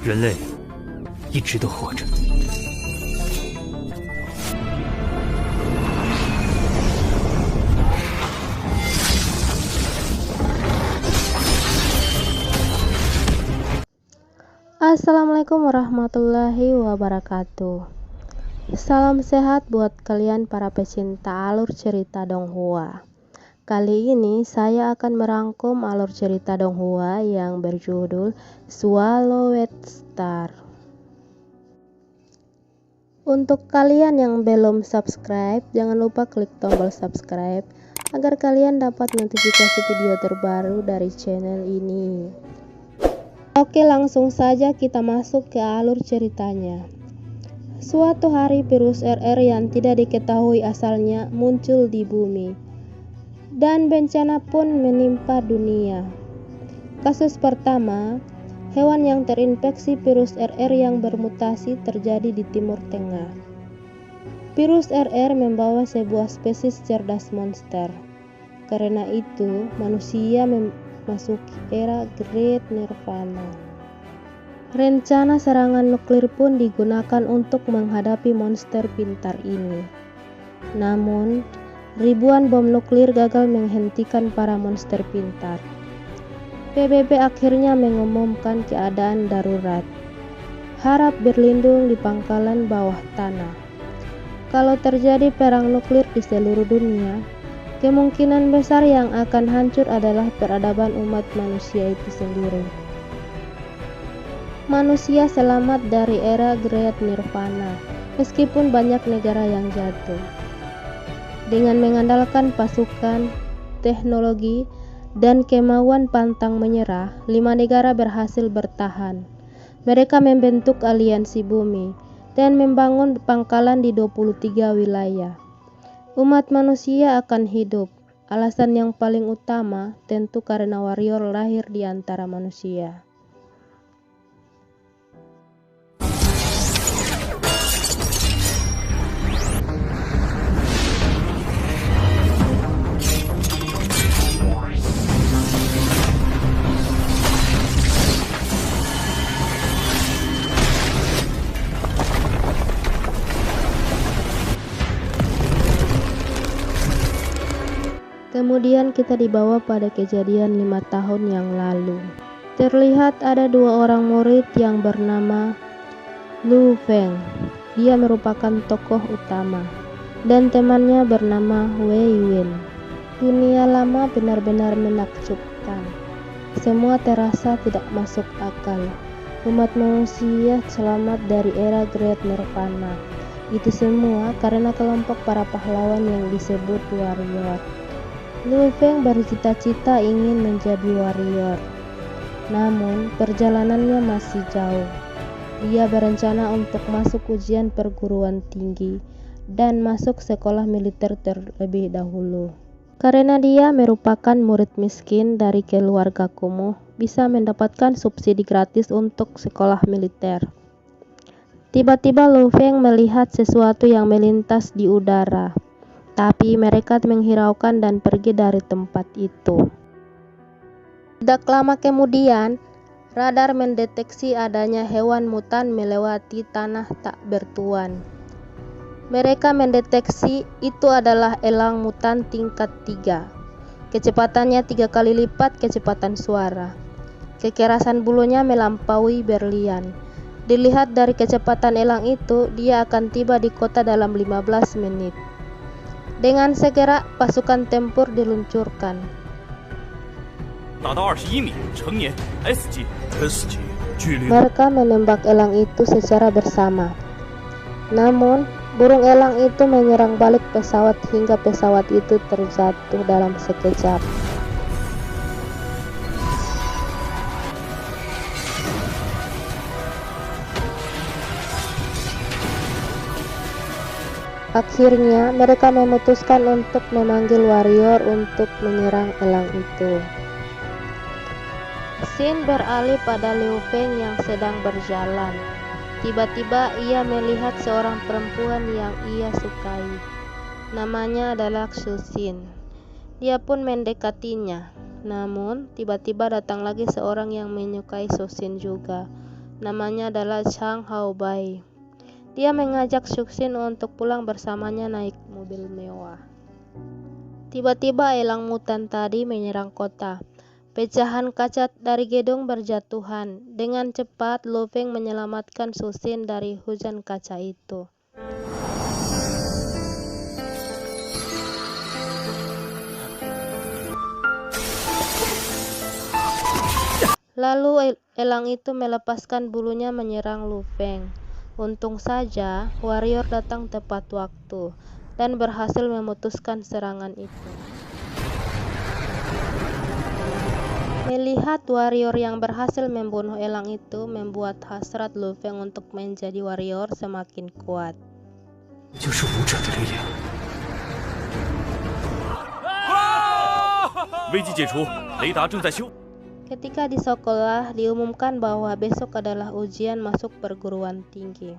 人类一直都活着。Assalamualaikum warahmatullahi wabarakatuh. Salam sehat buat kalian para pecinta alur cerita Donghua. Kali ini saya akan merangkum alur cerita Donghua yang berjudul Swallowed Star. Untuk kalian yang belum subscribe, jangan lupa klik tombol subscribe agar kalian dapat notifikasi video terbaru dari channel ini. Oke, langsung saja kita masuk ke alur ceritanya. Suatu hari virus RR yang tidak diketahui asalnya muncul di bumi, dan bencana pun menimpa dunia. Kasus pertama, hewan yang terinfeksi virus RR yang bermutasi terjadi di Timur Tengah. Virus RR membawa sebuah spesies cerdas monster. Karena itu, manusia memasuki era Great Nirvana. Rencana serangan nuklir pun digunakan untuk menghadapi monster pintar ini. Namun, ribuan bom nuklir gagal menghentikan para monster pintar. PBB akhirnya mengumumkan keadaan darurat. Harap berlindung di pangkalan bawah tanah. Kalau terjadi perang nuklir di seluruh dunia, kemungkinan besar yang akan hancur adalah peradaban umat manusia itu sendiri. Manusia selamat dari era Great Nirvana, meskipun banyak negara yang jatuh. Dengan mengandalkan pasukan, teknologi, dan kemauan pantang menyerah, 5 negara berhasil bertahan. Mereka membentuk aliansi bumi dan membangun pangkalan di 23 wilayah. Umat manusia akan hidup. Alasan yang paling utama tentu karena warrior lahir di antara manusia. Kemudian kita dibawa pada kejadian 5 tahun yang lalu. Terlihat ada 2 orang murid yang bernama Lu Feng. Dia merupakan tokoh utama, dan temannya bernama Wei Wen. Dunia lama benar-benar menakjubkan. Semua terasa tidak masuk akal. Umat manusia selamat dari era Great Nirvana. Itu semua karena kelompok para pahlawan yang disebut warrior. Lu Feng bercita-cita ingin menjadi warrior, namun perjalanannya masih jauh. Dia berencana untuk masuk ujian perguruan tinggi dan masuk sekolah militer terlebih dahulu. Karena dia merupakan murid miskin dari keluarga kumuh, bisa mendapatkan subsidi gratis untuk sekolah militer. Tiba-tiba Lu Feng melihat sesuatu yang melintas di udara. Tapi mereka menghiraukan dan pergi dari tempat itu. Tidak lama kemudian, radar mendeteksi adanya hewan mutan melewati tanah tak bertuan. Mereka mendeteksi itu adalah elang mutan tingkat 3. Kecepatannya 3 kali lipat kecepatan suara. Kekerasan bulunya melampaui berlian. Dilihat dari kecepatan elang itu, dia akan tiba di kota dalam 15 menit. Dengan segera pasukan tempur diluncurkan. Mereka menembak elang itu secara bersama. Namun, burung elang itu menyerang balik pesawat hingga pesawat itu terjatuh dalam sekejap. Akhirnya, mereka memutuskan untuk memanggil warrior untuk menyerang elang itu. Scene beralih pada Lu Feng yang sedang berjalan. Tiba-tiba ia melihat seorang perempuan yang ia sukai. Namanya adalah Xu Xin. Dia pun mendekatinya. Namun, tiba-tiba datang lagi seorang yang menyukai Xu Xin juga. Namanya adalah Zhang Haobai. Dia mengajak Cixin untuk pulang bersamanya naik mobil mewah. Tiba-tiba elang mutan tadi menyerang kota. Pecahan kaca dari gedung berjatuhan. Dengan cepat, Lu Feng menyelamatkan Cixin dari hujan kaca itu. Lalu elang itu melepaskan bulunya menyerang Lu Feng. Untung saja, warrior datang tepat waktu dan berhasil memutuskan serangan itu. Melihat warrior yang berhasil membunuh elang itu membuat hasrat Lu Feng untuk menjadi warrior semakin kuat. 就是武者的力量。危机解除，雷达正在修。 Ketika di sekolah diumumkan bahwa besok adalah ujian masuk perguruan tinggi.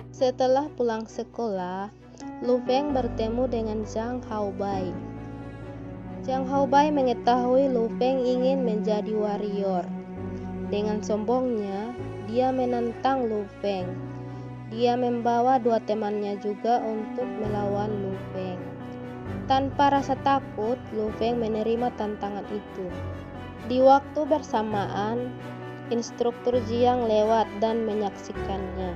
Setelah pulang sekolah, Lu Feng bertemu dengan Zhang Haobai. Zhang Haobai mengetahui Lu Feng ingin menjadi warrior. Dengan sombongnya, dia menentang Lu Feng. Dia membawa dua temannya juga untuk melawan Lu Feng. Tanpa rasa takut, Lu Feng menerima tantangan itu. Di waktu bersamaan, instruktur Jiang lewat dan menyaksikannya.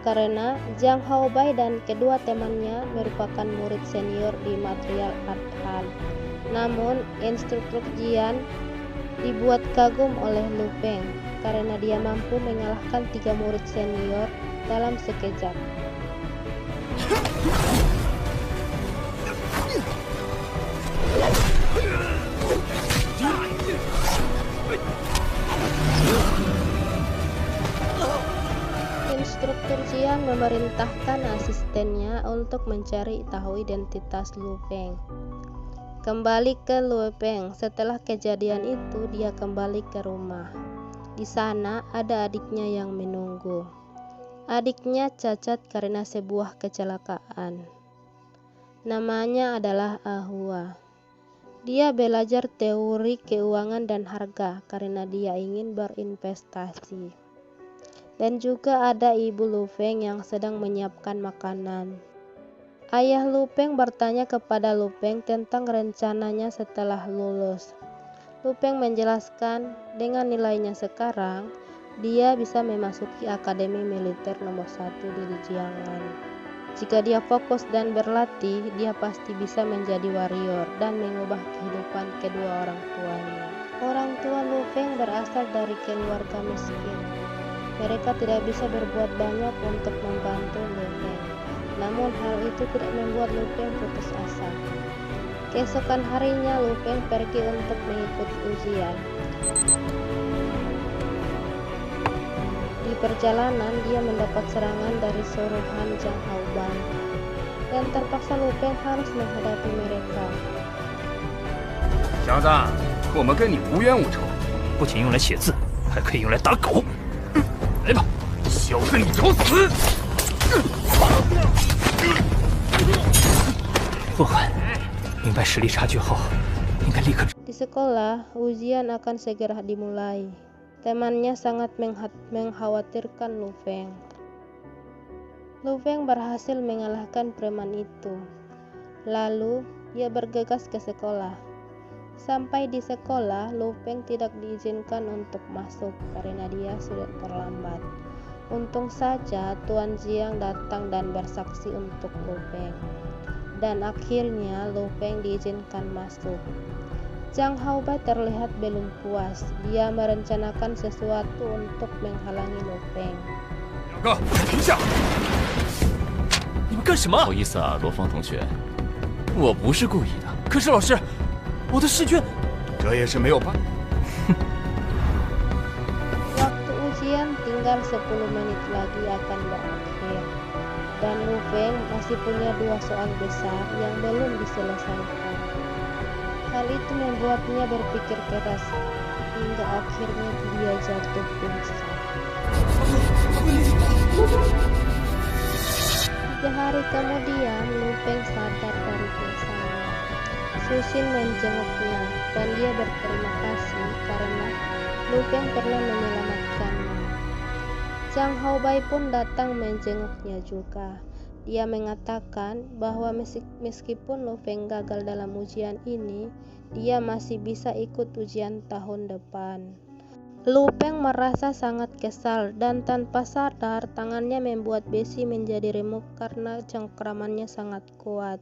Karena Zhang Haobai dan kedua temannya merupakan murid senior di Material Art Hall. Namun, instruktur Jiang dibuat kagum oleh Lu Feng karena dia mampu mengalahkan 3 murid senior dalam sekejap. Instruktur Jiang memerintahkan asistennya untuk mencari tahu identitas Lu Feng. Kembali ke Lu Feng, setelah kejadian itu dia kembali ke rumah. Di sana ada adiknya yang menunggu. Adiknya cacat karena sebuah kecelakaan. Namanya adalah Ahua. Dia belajar teori keuangan dan harga karena dia ingin berinvestasi. Dan juga ada ibu Lu Feng yang sedang menyiapkan makanan. Ayah Lu Feng bertanya kepada Lu Feng tentang rencananya setelah lulus. Lu Feng menjelaskan dengan nilainya sekarang, dia bisa memasuki akademi militer nomor 1 di Jiangnan. Jika dia fokus dan berlatih, dia pasti bisa menjadi warrior dan mengubah kehidupan kedua orang tuanya. Orang tua Lu Feng berasal dari keluarga miskin. Mereka tidak bisa berbuat banyak untuk membantu Lu Feng. Namun hal itu tidak membuat Lu Feng putus asa. Keesokan harinya Lu Feng pergi untuk mengikuti ujian. Di perjalanan dia mendapat serangan dari suruhan Zhang Haobai dan terpaksa Lu Feng harus menghadapi mereka. 小子，我们跟你无冤无仇，不仅用来写字，还可以用来打狗。来吧，小子你找死！ 不狠，明白实力差距后，应该立刻。 Di sekolah, ujian akan segera dimulai. Temannya sangat mengkhawatirkan Lu Feng. Lu Feng berhasil mengalahkan preman itu. Lalu, dia bergegas ke sekolah. Sampai di sekolah, Lu Feng tidak diizinkan untuk masuk karena dia sudah terlambat. Untung saja Tuan Jiang datang dan bersaksi untuk Lu Feng. Dan akhirnya Lu Feng diizinkan masuk. Zhang Haobai terlihat belum puas. Dia merencanakan sesuatu untuk menghalangi Lu Feng. 两个，停下！你们干什么？不好意思啊，罗芳同学，我不是故意的。可是老师，我的试卷……这也是没有办法。 Waktu ujian tinggal 10 menit lagi akan berakhir. Dan Lu Feng masih punya 2 soal besar yang belum diselesaikan. Hal itu membuatnya berpikir keras hingga akhirnya dia jatuh pingsan. 3 hari kemudian, Lu Feng sadar dari pingsannya. Susin menjenguknya dan dia berterima kasih karena Lu Feng pernah menyelamatkannya. Zhang Haobai pun datang menjenguknya juga. Dia mengatakan bahwa meskipun Lu Feng gagal dalam ujian ini, dia masih bisa ikut ujian tahun depan. Lu Feng merasa sangat kesal dan tanpa sadar tangannya membuat besi menjadi remuk karena cengkramannya sangat kuat.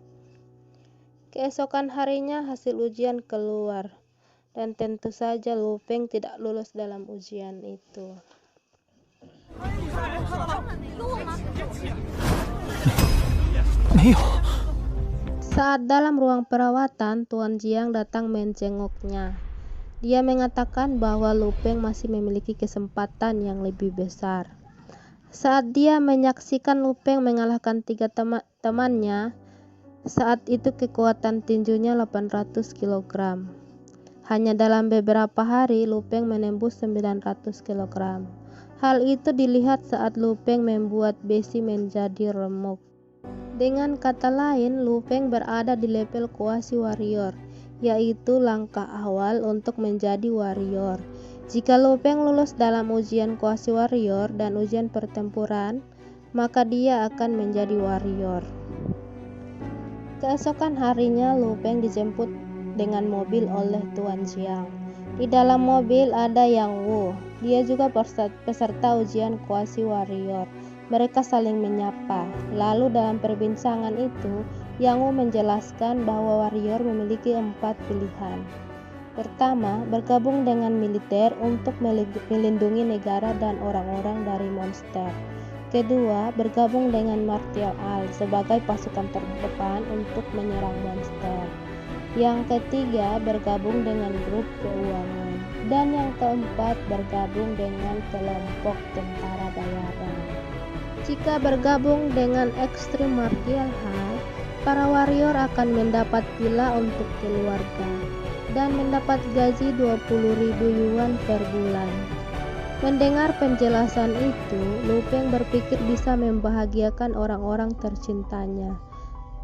Keesokan harinya hasil ujian keluar dan tentu saja Lu Feng tidak lulus dalam ujian itu. Saat dalam ruang perawatan, Tuan Jiang datang menjenguknya. Dia mengatakan bahwa Lu Feng masih memiliki kesempatan yang lebih besar. Saat dia menyaksikan Lu Feng mengalahkan 3 temannya, saat itu kekuatan tinjunya 800 kg. Hanya dalam beberapa hari Lu Feng menembus 900 kg. Hal itu dilihat saat Lu Feng membuat besi menjadi remuk. Dengan kata lain, Lu Feng berada di level Quasi Warrior, yaitu langkah awal untuk menjadi warrior. Jika Lu Feng lulus dalam ujian Quasi Warrior dan ujian pertempuran, maka dia akan menjadi warrior. Keesokan harinya Lu Feng dijemput dengan mobil oleh Tuan Jiang. Di dalam mobil ada Yang Wu. Dia juga peserta ujian Quasi Warrior. Mereka saling menyapa. Lalu dalam perbincangan itu, Yang Wu menjelaskan bahwa warrior memiliki 4 pilihan. Pertama, bergabung dengan militer untuk melindungi negara dan orang-orang dari monster. Kedua, bergabung dengan martial art sebagai pasukan terdepan untuk menyerang monster. Yang ketiga, bergabung dengan grup keuangan. Dan yang keempat, bergabung dengan kelompok tentara bayaran. Jika bergabung dengan Extreme Martial Art, para warrior akan mendapat villa untuk keluarga dan mendapat gaji 20.000 yuan per bulan. Mendengar penjelasan itu, Lu Feng berpikir bisa membahagiakan orang-orang tercintanya.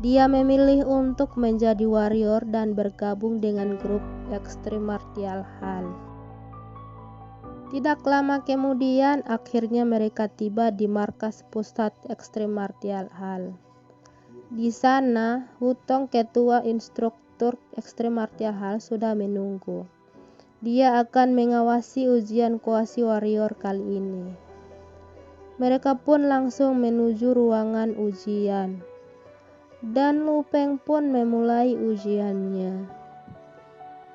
Dia memilih untuk menjadi warrior dan bergabung dengan grup Extreme Martial Art. Tidak lama kemudian, akhirnya mereka tiba di markas pusat Extreme Martial Art. Di sana, Hutong, ketua instruktur Extreme Martial Art, sudah menunggu. Dia akan mengawasi ujian Quasi Warrior kali ini. Mereka pun langsung menuju ruangan ujian. Dan Lu Feng pun memulai ujiannya.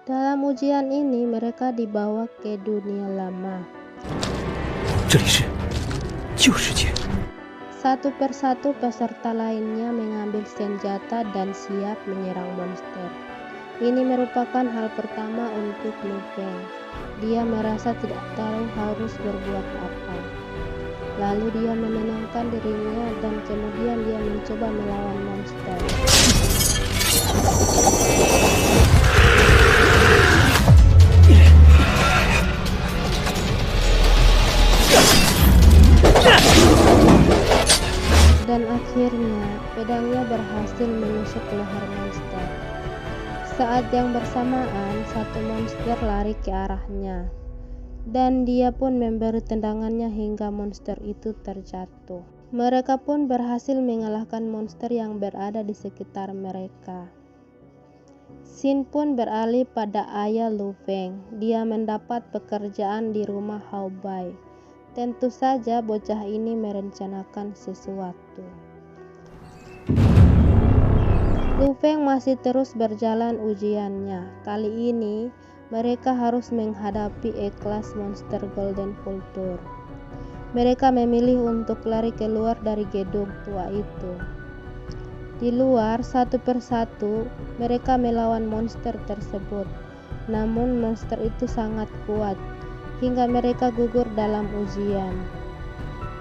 Dalam ujian ini mereka dibawa ke dunia lama. Satu persatu peserta lainnya mengambil senjata dan siap menyerang monster. Ini merupakan hal pertama untuk Lu Feng. Dia merasa tidak tahu harus berbuat apa. Lalu dia menenangkan dirinya dan kemudian dia mencoba melawan monster. Dan akhirnya pedangnya berhasil menusuk leher monster. Saat yang bersamaan, satu monster lari ke arahnya. Dan dia pun memberi tendangannya hingga monster itu terjatuh. Mereka pun berhasil mengalahkan monster yang berada di sekitar mereka. Xin pun beralih pada ayah Lu Feng. Dia mendapat pekerjaan di rumah Haobai. Tentu saja bocah ini merencanakan sesuatu. Lu Feng masih terus berjalan ujiannya. Kali ini mereka harus menghadapi kelas monster Golden Vulture. Mereka memilih untuk lari keluar dari gedung tua itu. Di luar, satu persatu mereka melawan monster tersebut. Namun monster itu sangat kuat hingga mereka gugur dalam ujian.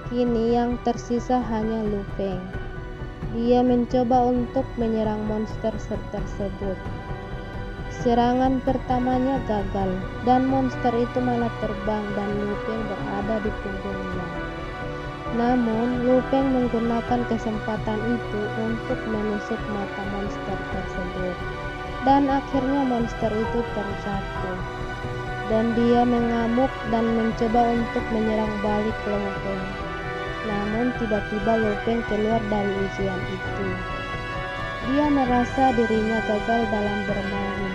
Kini yang tersisa hanya Lu Feng. Dia mencoba untuk menyerang monster tersebut. Serangan pertamanya gagal dan monster itu malah terbang dan Lu Feng berada di punggungnya. Namun Lu Feng menggunakan kesempatan itu untuk menusuk mata monster tersebut. Dan akhirnya monster itu terjatuh. Dan dia mengamuk dan mencoba untuk menyerang balik Lu Feng. Namun tiba-tiba Lu Feng keluar dari ujian itu. Dia merasa dirinya gagal dalam bermain.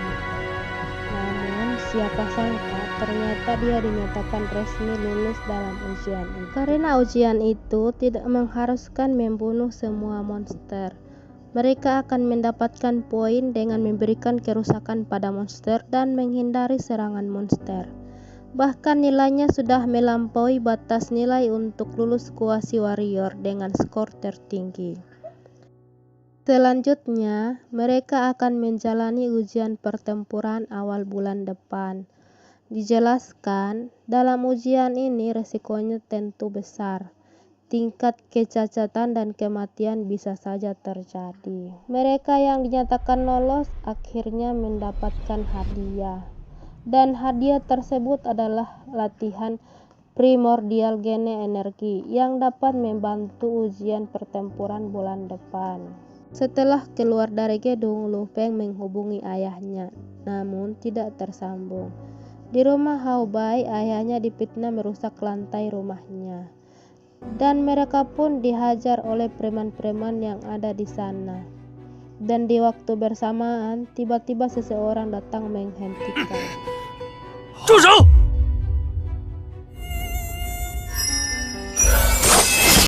Namun siapa sangka ternyata dia dinyatakan resmi lulus dalam ujian itu. Karena ujian itu tidak mengharuskan membunuh semua monster. Mereka akan mendapatkan poin dengan memberikan kerusakan pada monster dan menghindari serangan monster. Bahkan nilainya sudah melampaui batas nilai untuk lulus Kuasi Warrior dengan skor tertinggi. Selanjutnya, mereka akan menjalani ujian pertempuran awal bulan depan. Dijelaskan, dalam ujian ini resikonya tentu besar. Tingkat kecacatan dan kematian bisa saja terjadi. Mereka yang dinyatakan lolos akhirnya mendapatkan hadiah. Dan hadiah tersebut adalah latihan primordial gene energi yang dapat membantu ujian pertempuran bulan depan. Setelah keluar dari gedung, Lu Feng menghubungi ayahnya, namun tidak tersambung. Di rumah Hao Bai, ayahnya difitnah merusak lantai rumahnya. Dan mereka pun dihajar oleh preman-preman yang ada di sana. Dan di waktu bersamaan, tiba-tiba seseorang datang menghentikan. 住手！